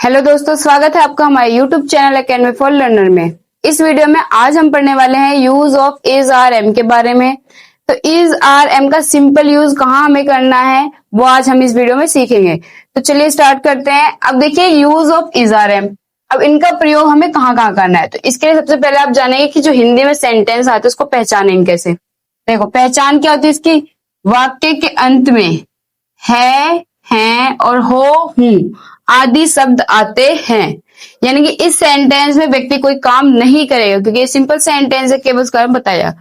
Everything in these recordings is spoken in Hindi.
हेलो दोस्तों, स्वागत है आपका हमारे YouTube channel academy for learner में। इस वीडियो में आज हम पढ़ने वाले हैं use of is are am के बारे में। तो इज आर एम का सिंपल यूज कहाँ हमें करना है वो आज हम इस वीडियो में सीखेंगे। तो चलिए स्टार्ट करते हैं। अब देखिए use of is are am, अब इनका प्रयोग हमें कहाँ कहाँ करना है। तो इसके लिए सबसे पहले आप जानेंगे कि जो हिंदी में सेंटेंस आते हैं उसको पहचानेंगे कैसे। देखो पहचान क्या होती है इसकी, वाक्य के अंत में है, हैं और हो, हूं आदि शब्द आते हैं। यानी कि इस सेंटेंस में व्यक्ति कोई काम नहीं करेगा क्योंकि ये सिंपल सेंटेंस है, केवल उसका बताया।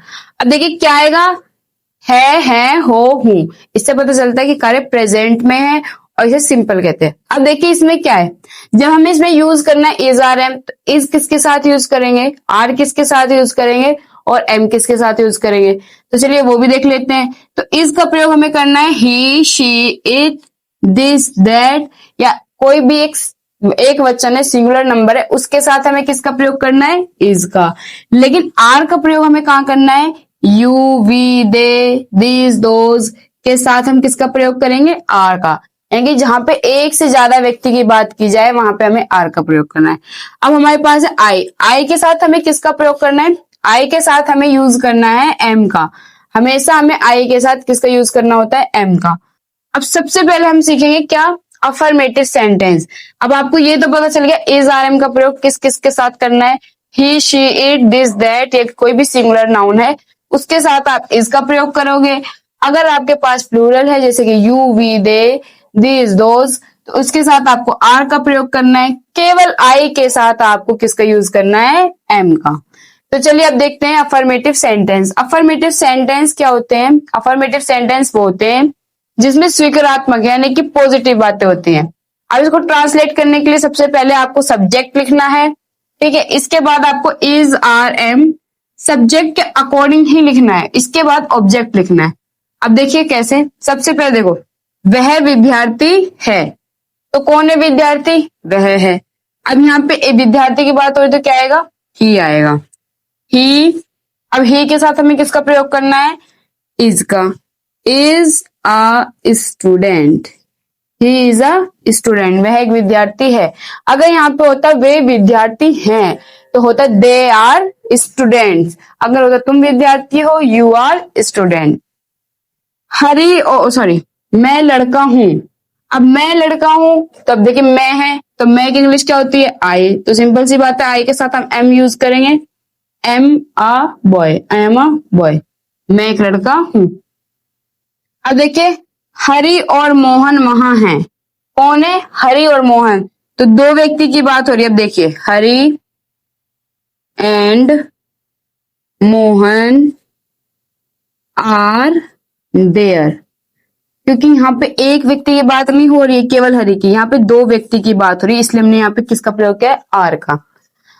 अब देखिए क्या आएगा, है, हो, हूं। इससे पता चलता है कि कार्य प्रेजेंट में है और इसे सिंपल कहते हैं। अब देखिए इसमें क्या है, जब हमें इसमें यूज करना है इज आर एम, तो इज किसके साथ यूज करेंगे, आर किसके साथ यूज करेंगे और एम किसके साथ यूज करेंगे। तो चलिए वो भी देख लेते हैं। तो इज का प्रयोग हमें करना है ही, शी, इट, दिस, दैट या कोई भी एक वचन है, सिंगुलर नंबर है, उसके साथ हमें किसका प्रयोग करना है, इज का। लेकिन आर का प्रयोग हमें कहाँ करना है, you, we, they, this, those के साथ हम किसका प्रयोग करेंगे, आर का। यानी कि जहां पे एक से ज्यादा व्यक्ति की बात की जाए वहां पे हमें आर का प्रयोग करना है। अब हमारे पास है आई, आई के साथ हमें किसका प्रयोग करना है, आई के साथ हमें यूज करना है एम का। हमेशा हमें आई के साथ किसका यूज करना होता है, एम का। अब सबसे पहले हम सीखेंगे क्या, अफर्मेटिव सेंटेंस। अब आपको ये तो पता चल गया इज आर एम का प्रयोग किस किस के साथ करना है, ही, शी, इट, दिस, दैट या कोई भी सिंगुलर नाउन है उसके साथ आप इसका प्रयोग करोगे। अगर आपके पास प्लूरल है जैसे कि you, we, they, this, those, तो उसके साथ आपको आर का प्रयोग करना है। केवल आई के साथ आपको किसका यूज करना है, एम का। तो चलिए अब देखते हैं अफर्मेटिव सेंटेंस। अफर्मेटिव सेंटेंस क्या होते हैं, अफर्मेटिव सेंटेंस वो होते हैं जिसमें स्वीकारात्मक यानी कि पॉजिटिव बातें होती हैं। अब इसको ट्रांसलेट करने के लिए सबसे पहले आपको सब्जेक्ट लिखना है, ठीक है। इसके बाद आपको इज आर एम सब्जेक्ट के अकॉर्डिंग ही लिखना है, इसके बाद ऑब्जेक्ट लिखना है। अब देखिए कैसे, सबसे पहले देखो वह विद्यार्थी है, तो कौन है विद्यार्थी, वह है। अब यहाँ पे विद्यार्थी की बात हो रही तो क्या आएगा, ही आएगा, ही। अब ही के साथ हमें किसका प्रयोग करना है, इज का। Is a student, he is a student, वह एक विद्यार्थी है। अगर यहाँ पे होता वे विद्यार्थी हैं तो होता दे आर स्टूडेंट्स। अगर होता तुम विद्यार्थी हो, you are student. Hari oh sorry, मैं लड़का हूं। अब मैं लड़का हूं तो अब देखिए मैं है तो मैं की इंग्लिश क्या होती है, आई। तो सिंपल सी बात है, आई के साथ हम एम यूज करेंगे, am a boy, I am a boy, मैं एक लड़का हूं। अब देखिए हरि और मोहन वहां हैं, कौन है, हरि और मोहन, तो दो व्यक्ति की बात हो रही है। अब देखिए Hari and Mohan are there, क्योंकि यहाँ पे एक व्यक्ति की बात नहीं हो रही है केवल हरि की, यहाँ पे दो व्यक्ति की बात हो रही है, इसलिए हमने यहाँ पे किसका प्रयोग किया है, आर का।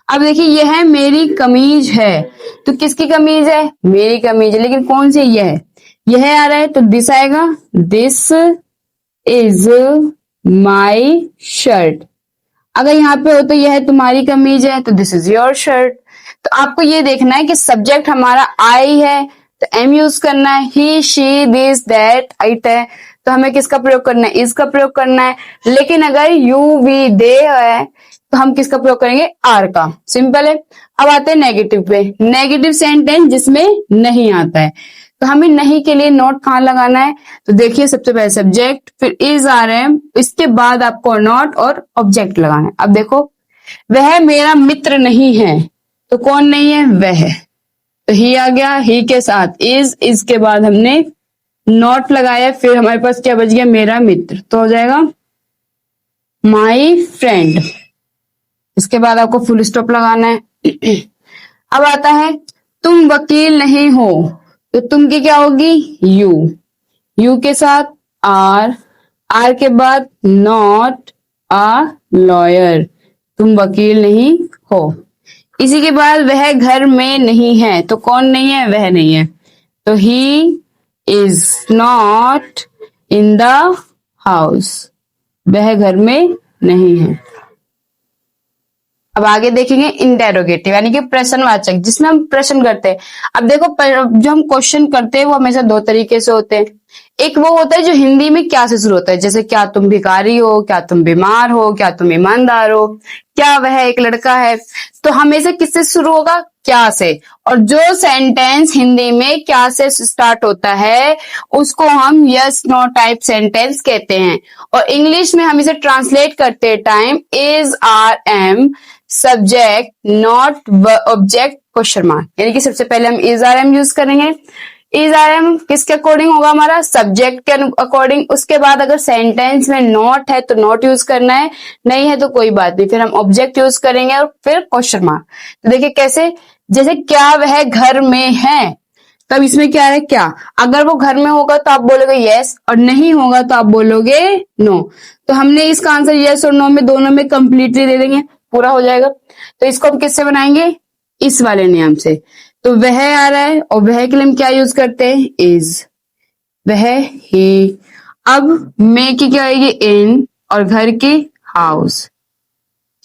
अब देखिए यह मेरी कमीज है, तो किसकी कमीज है, मेरी कमीज है, लेकिन कौन सी, यह आ रहा है तो दिस आएगा, दिस इज माई शर्ट। अगर यहाँ पे हो तो यह तुम्हारी कमीज है तो दिस इज योर शर्ट। तो आपको ये देखना है कि सब्जेक्ट हमारा आई है तो एम यूज करना है, ही, शी, दिस, दैट, इट है तो हमें किसका प्रयोग करना है, इसका प्रयोग करना है। लेकिन अगर यू, वी, दे है तो हम किसका प्रयोग करेंगे, आर का। सिंपल है। अब आते हैं नेगेटिव पे, नेगेटिव सेंटेंस जिसमें नहीं आता है। तो हमें नहीं के लिए नोट कहाँ लगाना है, तो देखिए सबसे पहले सब्जेक्ट, फिर इज आर एम, इसके बाद आपको नोट और ऑब्जेक्ट लगाना है। अब देखो वह मेरा मित्र नहीं है, तो कौन नहीं है, वह। तो ही आ गया, ही के साथ इज के बाद हमने नोट लगाया, फिर हमारे पास क्या बच गया, मेरा मित्र, तो हो जाएगा माई फ्रेंड। इसके बाद आपको फुल स्टॉप लगाना है। अब आता है तुम वकील नहीं हो, तो तुम की क्या होगी, यू, यू के साथ आर, आर के बाद नॉट अ लॉयर, तुम वकील नहीं हो। इसी के बाद वह घर में नहीं है, तो कौन नहीं है, वह नहीं है, तो he is not in the house, वह घर में नहीं है। अब आगे देखेंगे इंटेरोगेटिव यानी कि प्रश्नवाचक, जिसमें हम प्रश्न करते हैं। अब देखो जो हम क्वेश्चन करते हैं वो हमेशा दो तरीके से होते हैं, एक वो होता है जो हिंदी में क्या से शुरू होता है, जैसे क्या तुम भिखारी हो, क्या तुम बीमार हो, क्या तुम ईमानदार हो, क्या वह एक लड़का है। तो हमेशा किससे शुरू होगा, क्या से। और जो सेंटेंस हिंदी में क्या से स्टार्ट होता है उसको हम यस नो टाइप सेंटेंस कहते हैं। और इंग्लिश में हम इसे ट्रांसलेट करते time is are am subject not object question mark, यानी कि सबसे पहले हम इज आर एम यूज करेंगे। इज आर एम किसके अकॉर्डिंग होगा, हमारा सब्जेक्ट के अकॉर्डिंग। उसके बाद अगर सेंटेंस में नॉट है तो नॉट यूज करना है, नहीं है तो कोई बात नहीं, फिर हम ऑब्जेक्ट यूज करेंगे और फिर क्वेश्चन मार्क। तो देखिए कैसे, जैसे क्या वह घर में है, तब इसमें क्या है क्या, अगर वो घर में होगा तो आप बोलोगे यस और नहीं होगा तो आप बोलोगे नो। तो हमने इसका आंसर यस और नो में दोनों में कंप्लीटली दे देंगे, पूरा हो जाएगा। तो इसको हम किससे बनाएंगे, इस वाले नियम से। तो वह आ रहा है और वह के लिए हम क्या यूज करते हैं, इज, वह ही। अब मे की क्या आएगी, इन, और घर की हाउस।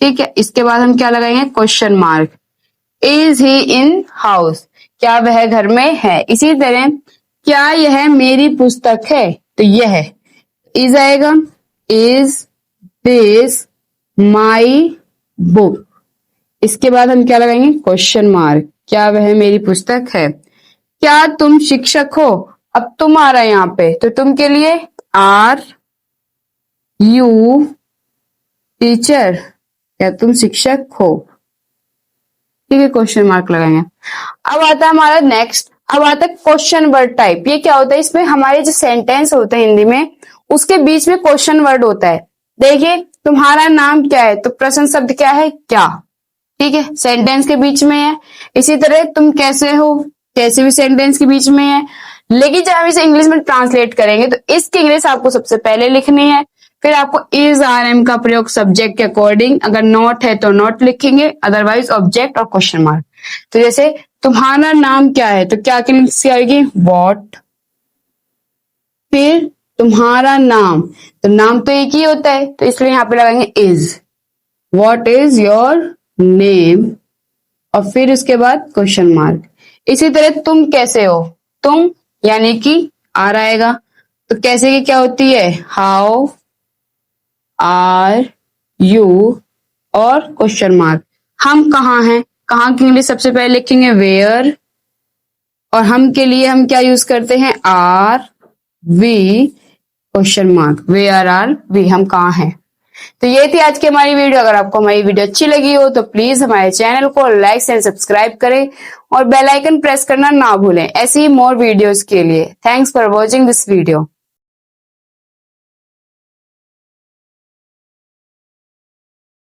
ठीक है, इसके बाद हम क्या लगाएंगे, question mark. Is he in house, क्या वह घर में है। इसी तरह क्या यह मेरी पुस्तक है, तो यह इज आएगा, इज दिस माई बुक। इसके बाद हम क्या लगाएंगे, क्वेश्चन मार्क, क्या वह मेरी पुस्तक है। क्या तुम शिक्षक हो, अब तुम आ रहा है यहाँ पे, तो तुम के लिए आर यू टीचर, क्या तुम शिक्षक हो। ठीक है, क्वेश्चन मार्क लगाएंगे। अब आता है हमारा नेक्स्ट, अब आता है क्वेश्चन वर्ड टाइप। ये क्या होता है, इसमें हमारे जो सेंटेंस होते हैं हिंदी में उसके बीच में क्वेश्चन वर्ड होता है। देखिए तुम्हारा नाम क्या है, तो प्रश्न शब्द क्या है, क्या। ठीक है, सेंटेंस के बीच में है। इसी तरह तुम कैसे हो, कैसे भी सेंटेंस के बीच में है। लेकिन जब हम इसे इंग्लिश में ट्रांसलेट करेंगे तो इसकी इंग्लिश आपको सबसे पहले लिखनी है, फिर आपको इज आर एम का प्रयोग सब्जेक्ट के अकॉर्डिंग, अगर नॉट है तो नॉट लिखेंगे, अदरवाइज ऑब्जेक्ट और क्वेश्चन मार्क। तो जैसे तुम्हारा नाम क्या है, तो क्या की इंग्लिश आएगी, व्हाट। फिर तुम्हारा नाम, तो नाम तो एक ही होता है तो इसलिए यहाँ पे लगाएंगे is, what is your name, और फिर उसके बाद क्वेश्चन मार्क। इसी तरह तुम कैसे हो, तुम यानी कि आर आएगा, तो कैसे की क्या होती है, हाउ आर यू, और क्वेश्चन मार्क। हम कहाँ हैं, कहाँ के लिए सबसे पहले लिखेंगे वेयर, और हम के लिए हम क्या यूज करते हैं, are we, question mark, where are we, हम कहाँ हैं। तो ये थी आज की हमारी वीडियो। अगर आपको हमारी वीडियो अच्छी लगी हो तो प्लीज हमारे चैनल को लाइक एंड सब्सक्राइब करें और बेल आइकन प्रेस करना ना भूलें ऐसी ही मोर वीडियोस के लिए। Thanks for watching this video.